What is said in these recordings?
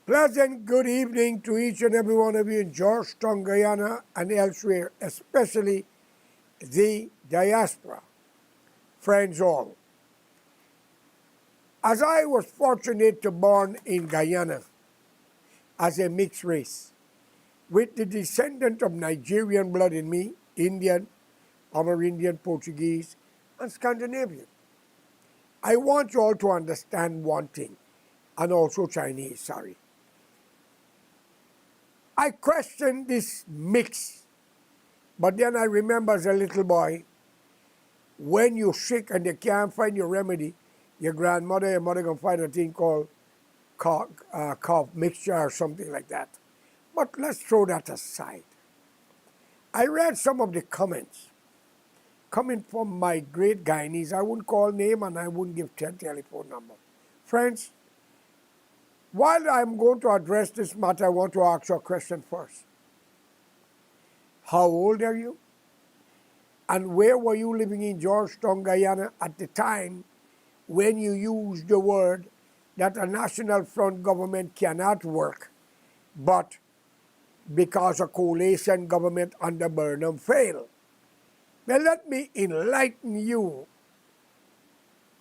Pleasant good evening to each and every one of you in Georgetown, Guyana, and elsewhere, especially the diaspora. Friends all. As I was fortunate to born in Guyana as a mixed race, with the descendant of Nigerian blood in me, Indian, Amerindian, Portuguese, and Scandinavian, I want you all to understand one thing, and also Chinese, sorry. I questioned this mix, but then I remember as a little boy, when you're sick and they can't find your remedy, your grandmother, your mother can find a thing called cough mixture or something like that. But let's throw that aside. I read some of the comments coming from my great Guyanese. I wouldn't call name and I wouldn't give telephone number. Friends, while I'm going to address this matter, I want to ask you a question first. How old are you? And where were you living in Georgetown, Guyana at the time when you used the word that a National Front government cannot work, but because a coalition government under Burnham failed? Well, let me enlighten you.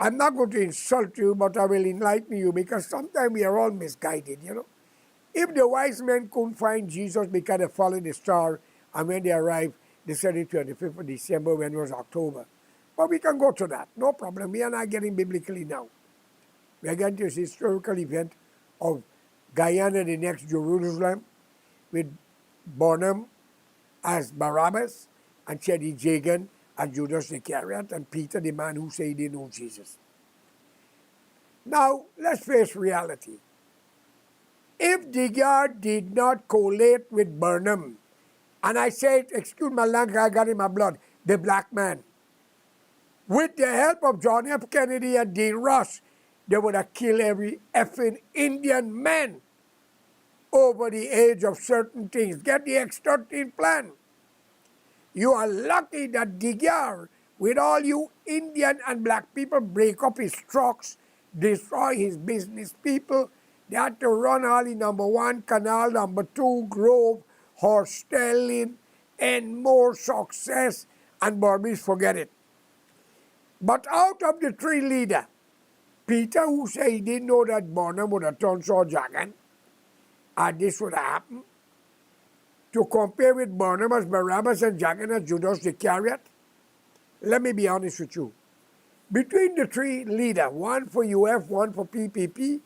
I'm not going to insult you, but I will enlighten you, because sometimes we are all misguided, you know. If the wise men couldn't find Jesus because they followed the star, and when they arrived, they said it 25th of December when it was October. But we can go to that, no problem. We are not getting biblically now. We are getting to this historical event of Guyana, the next Jerusalem, with Burnham as Barabbas, and Cheddy Jagan as Judas Iscariot, and Peter, the man who said he didn't know Jesus. Now, let's face reality. If Digard did not collate with Burnham, and I say, excuse my language, I got in my blood, the black man, with the help of John F. Kennedy and Dean Rush, they would have killed every effing Indian man over the age of certain things. Get the X-13 plan. You are lucky that Digard, with all you Indian and black people, break up his trucks, destroy his business people. They had to run Alley number 1, Canal number 2, Grove, Horstelling, and more success, and Burmese forget it. But out of the 3 leaders, Peter, who said he didn't know that Burnham would have turned Saul Jagan, and this would have happened, to compare with Burnham as Barabbas and Jagan as Judas Iscariot, let me be honest with you. Between the 3 leaders, one for UF, one for PPP,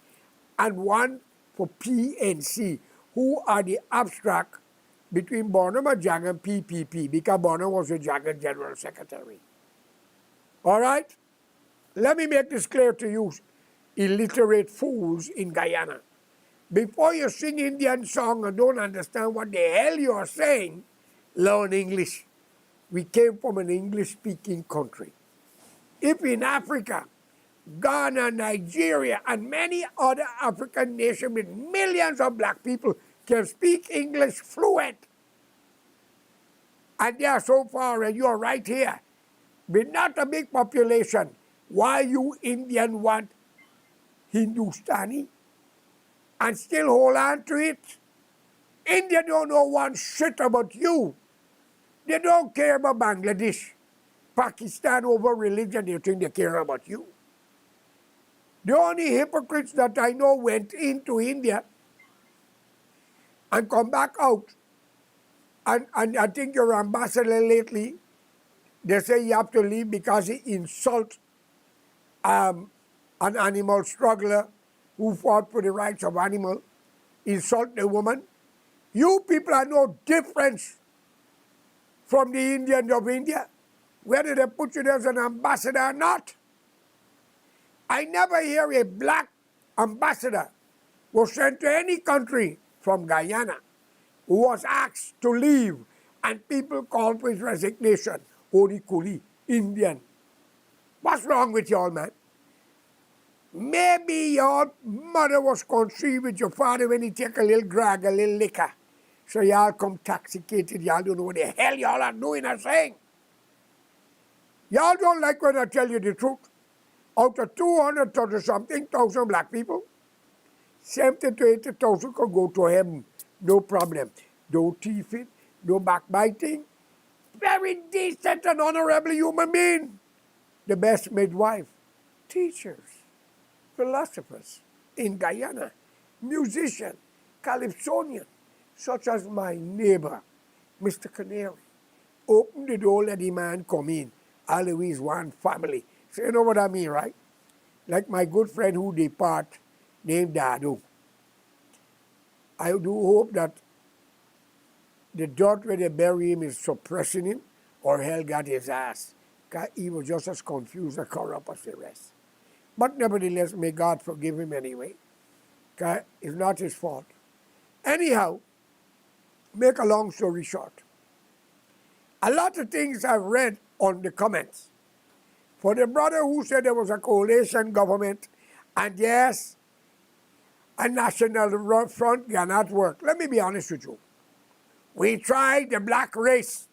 and one for PNC, who are the abstract between Burnham and Jagan PPP, because Burnham was the Jagan General Secretary. All right? Let me make this clear to you, illiterate fools in Guyana. Before you sing Indian song and don't understand what the hell you are saying, learn English. We came from an English-speaking country. If in Africa, Ghana, Nigeria, and many other African nations with millions of black people can speak English fluent, and they are so far and you are right here, with not a big population, why you Indian want Hindustani and still hold on to it? India don't know one shit about you. They don't care about Bangladesh, Pakistan over religion. They think they care about you. The only hypocrites that I know went into India and come back out. And I think your ambassador lately, they say you have to leave because he insults an animal struggler who fought for the rights of animals, insult the woman. You people are no difference from the Indians of India, whether they put you there as an ambassador or not. I never hear a black ambassador was sent to any country from Guyana who was asked to leave, and people called for his resignation. Odi Kuli, Indian. What's wrong with y'all, man? Maybe your mother was conceived with your father when he take a little drag, a little liquor. So y'all come intoxicated, y'all don't know what the hell y'all are doing or saying. Y'all don't like when I tell you the truth. Out of 230-something thousand black people, 70 to 80,000 could go to heaven, no problem. No thieving, no backbiting. Very decent and honorable human being. The best midwife, teachers, philosophers in Guyana, musician, calypsonian, such as my neighbor, Mr. Canary. Open the door, let the man come in. Always one family. So you know what I mean, right? Like my good friend who depart, named Dado. I do hope that the dirt where they bury him is suppressing him, or hell got his ass. Because he was just as confused and corrupt as the rest. But nevertheless, may God forgive him anyway. Because it's not his fault. Anyhow, make a long story short. A lot of things I've read on the comments. For the brother who said there was a coalition government, and yes, a national front cannot work. Let me be honest with you. We tried the black race.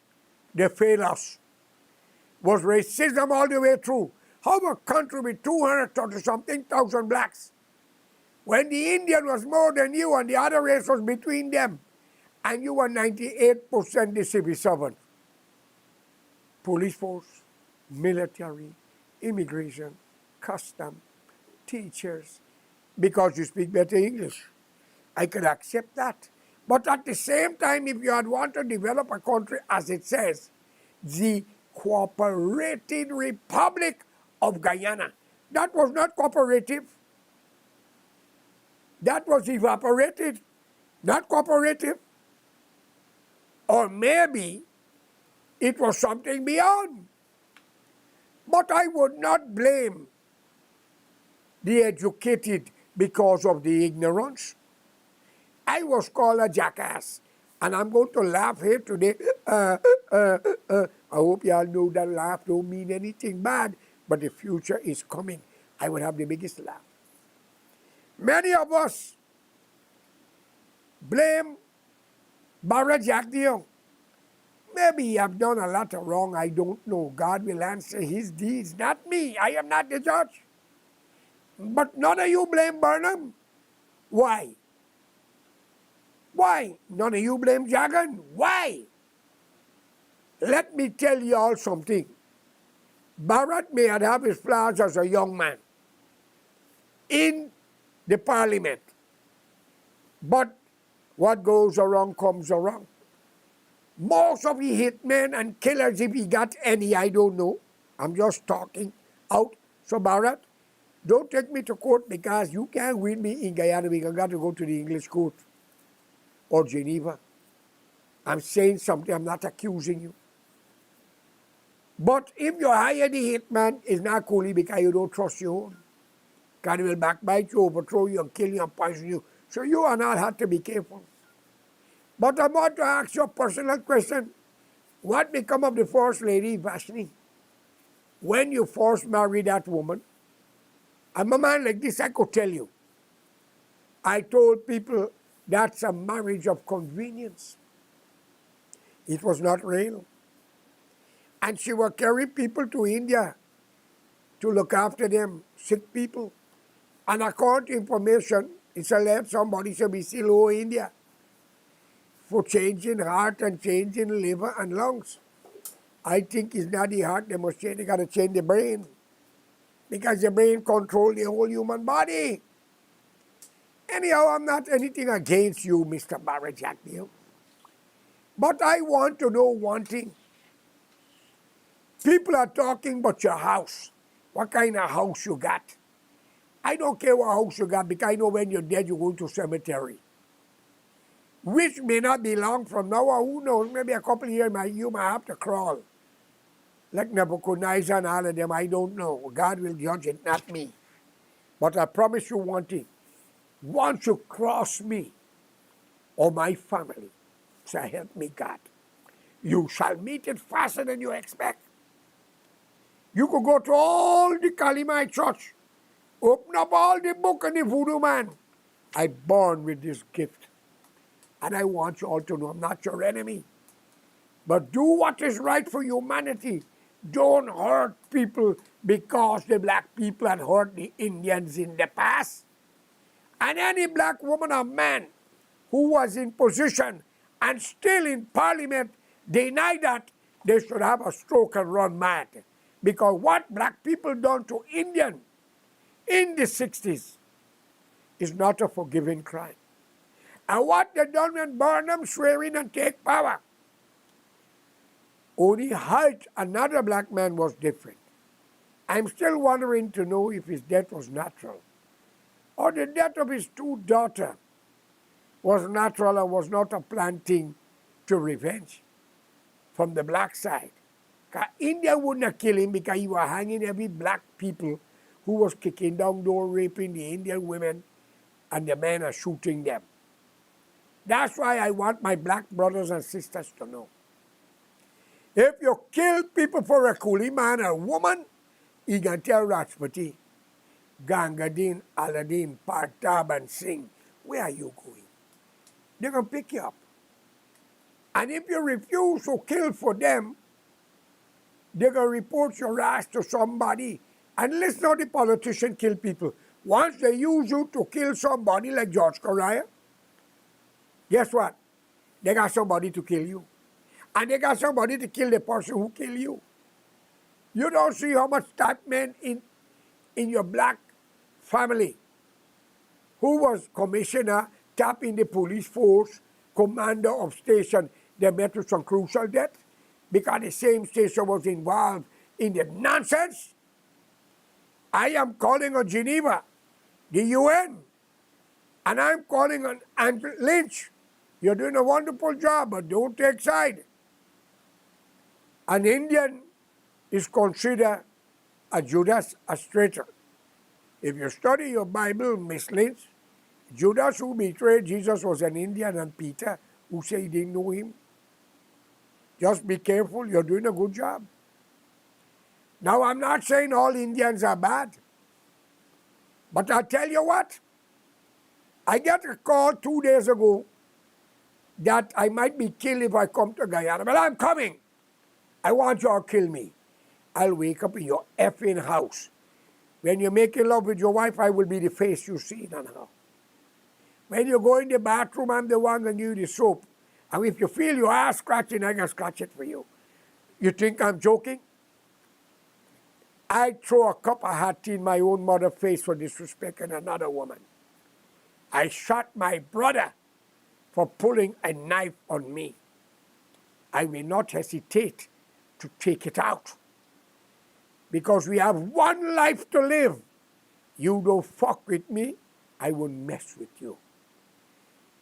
They failed us. Was racism all the way through. How a country with 230-something thousand blacks, when the Indian was more than you and the other race was between them, and you were 98% the civil servant. Police force, military, immigration, custom, teachers, because you speak better English. I could accept that. But at the same time, if you had wanted to develop a country, as it says, the Cooperative Republic of Guyana, that was not cooperative. That was evaporated, not cooperative. Or maybe it was something beyond. But I would not blame the educated because of the ignorance. I was called a jackass, and I'm going to laugh here today. I hope y'all know that laugh don't mean anything bad, but the future is coming. I will have the biggest laugh. Many of us blame Barra Jack Dio. Maybe he have done a lot of wrong, I don't know. God will answer his deeds, not me. I am not the judge. But none of you blame Burnham. Why? Why? None of you blame Jagan. Why? Let me tell you all something. Bharat may have his flaws as a young man in the parliament. But what goes around comes around. Most of the hitmen and killers, if he got any, I don't know. I'm just talking out. So Bharat, don't take me to court because you can't win me in Guyana. We got to go to the English court or Geneva. I'm saying something, I'm not accusing you. But if you hire the hitman, it's not coolly because you don't trust your own. God will backbite you, overthrow you, and kill you, and poison you. So you and I have to be careful. But I want to ask you a personal question. What become of the first lady, Vashni? When you first married that woman, I'm a man like this, I could tell you. I told people that's a marriage of convenience. It was not real. And she would carry people to India to look after them, sick people. And according to information, it's allowed somebody should be still over India for changing heart and changing liver and lungs. I think it's not the heart they must change, they got to change the brain. Because the brain controls the whole human body. Anyhow, I'm not anything against you, Mr. Barra Jack Neal. But I want to know one thing. People are talking about your house. What kind of house you got? I don't care what house you got because I know when you're dead, you go to cemetery. Which may not be long from now, or who knows, maybe a couple of years you might have to crawl. Like Nebuchadnezzar and all of them, I don't know. God will judge it, not me. But I promise you one thing. once you cross me or my family, so help me God, you shall meet it faster than you expect. You could go to all the Kalimite church, open up all the book and the voodoo man. I born with this gift. And I want you all to know I'm not your enemy. But do what is right for humanity. Don't hurt people because the black people had hurt the Indians in the past. And any black woman or man who was in position and still in parliament deny that, they should have a stroke and run mad. Because what black people done to Indian in the 60s is not a forgiving crime. And what they done when Burnham swear in and take power, only Hart, another black man, was different. I'm still wondering to know if his death was natural or the death of his two daughters was natural and was not a planting to revenge from the black side. Because India wouldn't have killed him because he was hanging every black people who was kicking down door, raping the Indian women, and the men are shooting them. That's why I want my black brothers and sisters to know. If you kill people for a coolie man or woman, you can tell Rashtrapati, Gangadin, Aladdin, Partab, and Singh, where are you going? They're going to pick you up. And if you refuse to kill for them, they're going to report your ass to somebody. And listen how the politicians kill people. Once they use you to kill somebody like George Correa, guess what? They got somebody to kill you. And they got somebody to kill the person who killed you. You don't see how much that man in your black family who was commissioner, top in the police force, commander of station, they met with some crucial death because the same station was involved in the nonsense. I am calling on Geneva, the UN, and I'm calling on Andrew Lynch. You're doing a wonderful job, but don't take side. An Indian is considered a Judas, a traitor. If you study your Bible, Miss Lynch, Judas who betrayed Jesus was an Indian, and Peter who said he didn't know him. Just be careful, you're doing a good job. Now, I'm not saying all Indians are bad, but I'll tell you what, I got a call 2 days ago that I might be killed if I come to Guyana. Well, I'm coming. I want you all to kill me. I'll wake up in your effing house. When you're making love with your wife, I will be the face you see on her. When you go in the bathroom, I'm the one that give you the soap. And if you feel your ass scratching, I can scratch it for you. You think I'm joking? I throw a cup of hot tea in my own mother's face for disrespecting another woman. I shot my brother for pulling a knife on me. I will not hesitate to take it out. Because we have one life to live. You don't fuck with me, I won't mess with you.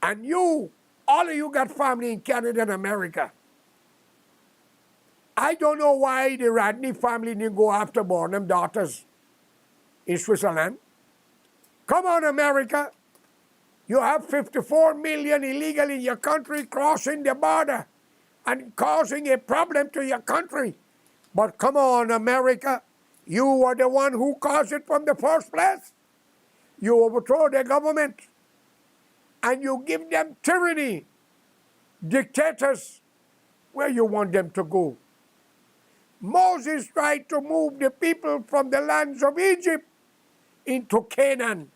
And you, all of you got family in Canada and America. I don't know why the Radney family didn't go after Burnham daughters in Switzerland. Come on, America. You have 54 million illegal in your country crossing the border and causing a problem to your country. But come on, America. You were the one who caused it from the first place. You overthrow the government and you give them tyranny, dictators, where you want them to go. Moses tried to move the people from the lands of Egypt into Canaan.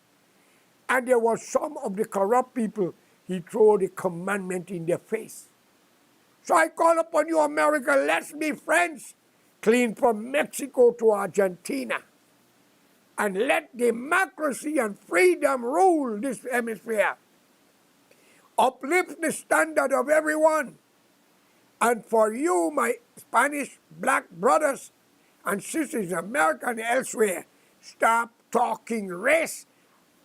And there was some of the corrupt people, he threw the commandment in their face. So I call upon you, America, let's be friends, clean from Mexico to Argentina. And let democracy and freedom rule this hemisphere. Uplift the standard of everyone. And for you, my Spanish black brothers and sisters in America and elsewhere, stop talking race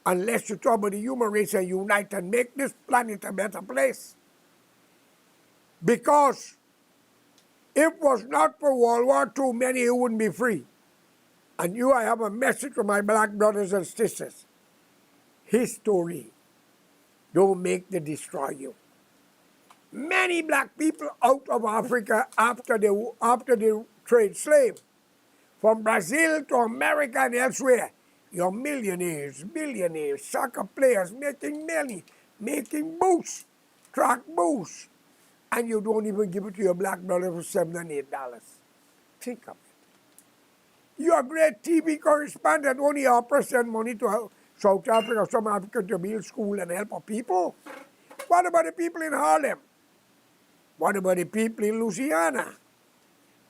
unless you talk about the human race and unite and make this planet a better place. Because if it was not for World War II, many who wouldn't be free. And I have a message for my black brothers and sisters. history don't make the destroy you. Many black people out of Africa after the trade slave, from Brazil to America and elsewhere, you're millionaires, billionaires, soccer players making money, making boots, track boots, and you don't even give it to your black brother for $7 and $8. Think of it. You're a great TV correspondent, only opera send money to South Africa, some Africa to build school and help our people. What about the people in Harlem? What about the people in Louisiana?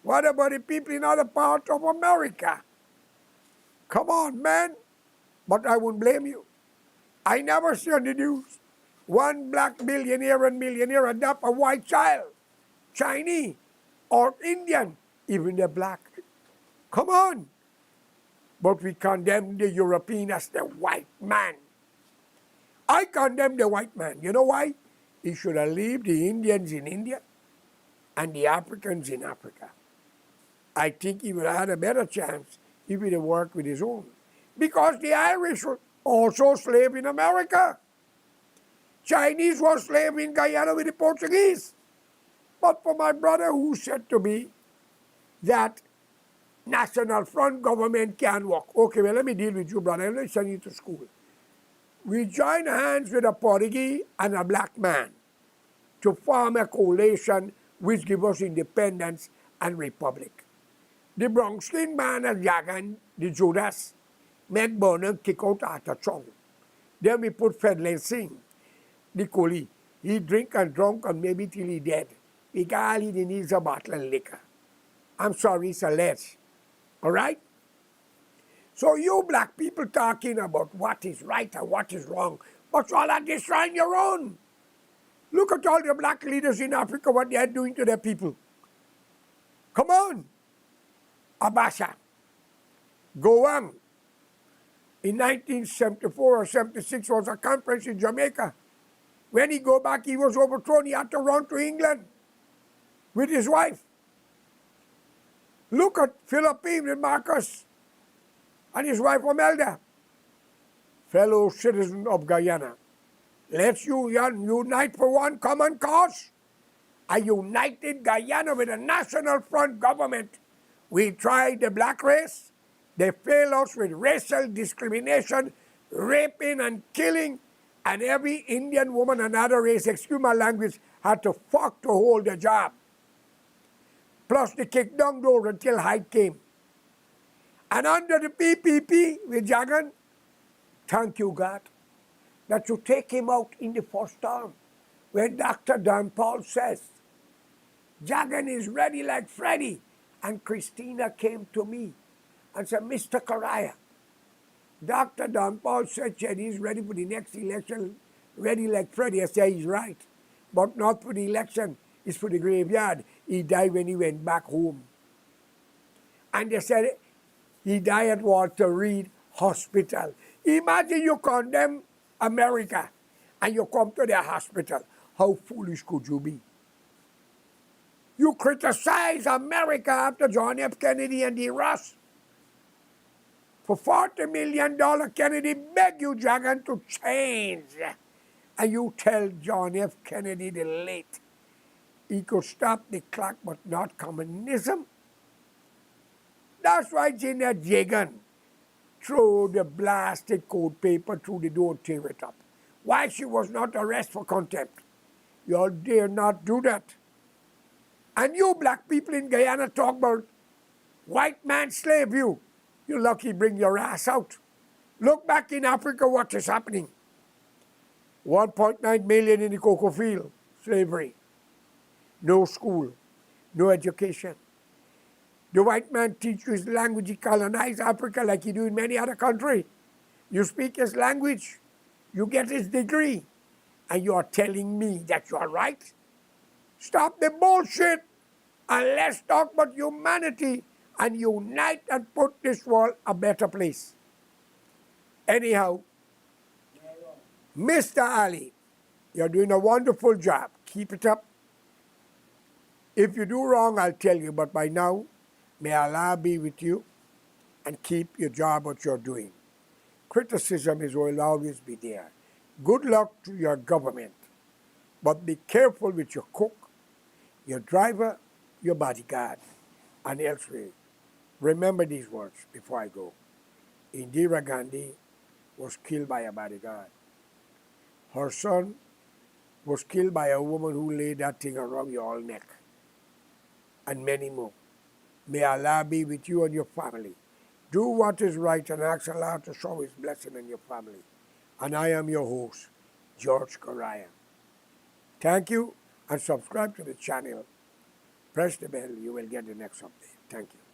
What about the people in other parts of America? Come on, man. But I wouldn't blame you. I never see on the news one black billionaire and millionaire adopt a white child, Chinese or Indian, even the black. Come on. But we condemn the European as the white man. I condemn the white man. You know why? He should have left the Indians in India and the Africans in Africa. I think he would have had a better chance if he'd have worked with his own. Because the Irish were also slaves in America. Chinese were slaves in Guyana with the Portuguese. But for my brother who said to me that National Front government can work. Okay, well, let me deal with you, brother. Let me send you to school. We join hands with a Portuguese and a black man to form a coalition which gives us independence and republic. The brown skin man as Jagan, the Judas, make Burnham kick out Arthur Chong. Then we put Fred Lansing, the coolie. He drink and drunk and maybe till he dead. Because all he needs a bottle of liquor. I'm sorry, it's a less. All right? So you black people talking about what is right and what is wrong, but all are destroying your own. Look at all the black leaders in Africa, what they are doing to their people. Come on. Abasha, Gowon, in 1974 or 76 was a conference in Jamaica. When he go back, he was overthrown. He had to run to England with his wife. Look at Philippines with Marcos and his wife Omelda, fellow citizen of Guyana. Let's unite for one common cause. A united Guyana with a National Front government. We tried the black race. They failed us with racial discrimination, raping and killing, and every Indian woman and other race, excuse my language, had to fuck to hold the job. Plus the kick down door until Hyde came. And under the PPP with Jagan, thank you God, that you take him out in the first term. When Dr. Don Paul says, Jagan is ready like Freddy. And Christina came to me and said, Mr. Correa, Dr. Don Paul said he's ready for the next election, ready like Freddy. I said, he's right. But not for the election, it's for the graveyard. He died when he went back home. And they said, he died at Walter Reed Hospital. Imagine you condemn America and you come to their hospital. How foolish could you be? You criticize America after John F. Kennedy and D. Ross. For $40 million, Kennedy begged you, Jagan, to change. And you tell John F. Kennedy the late, he could stop the clock but not communism. That's why Janet Jagan threw the blasted code paper through the door and tear it up. Why she was not arrested for contempt. You all dare not do that. And you black people in Guyana talk about white man slave you. You're lucky bring your ass out. Look back in Africa what is happening. 1.9 million in the cocoa field, slavery. No school, no education. The white man teach you his language, he colonize Africa like he do in many other countries. You speak his language, you get his degree, and you are telling me that you are right? Stop the bullshit and let's talk about humanity and unite and put this world a better place. Anyhow, Mr. Ali, you're doing a wonderful job. Keep it up. If you do wrong, I'll tell you, but by now, may Allah be with you and keep your job what you're doing. Criticism will always be there. Good luck to your government, but be careful with your cook, your driver, your bodyguard, and elsewhere. Remember these words before I go. Indira Gandhi was killed by a bodyguard. Her son was killed by a woman who laid that thing around your neck, and many more. May Allah be with you and your family. Do what is right and ask Allah to show His blessing in your family. And I am your host, George Correa. Thank you, and subscribe to the channel. Press the bell, you will get the next update. Thank you.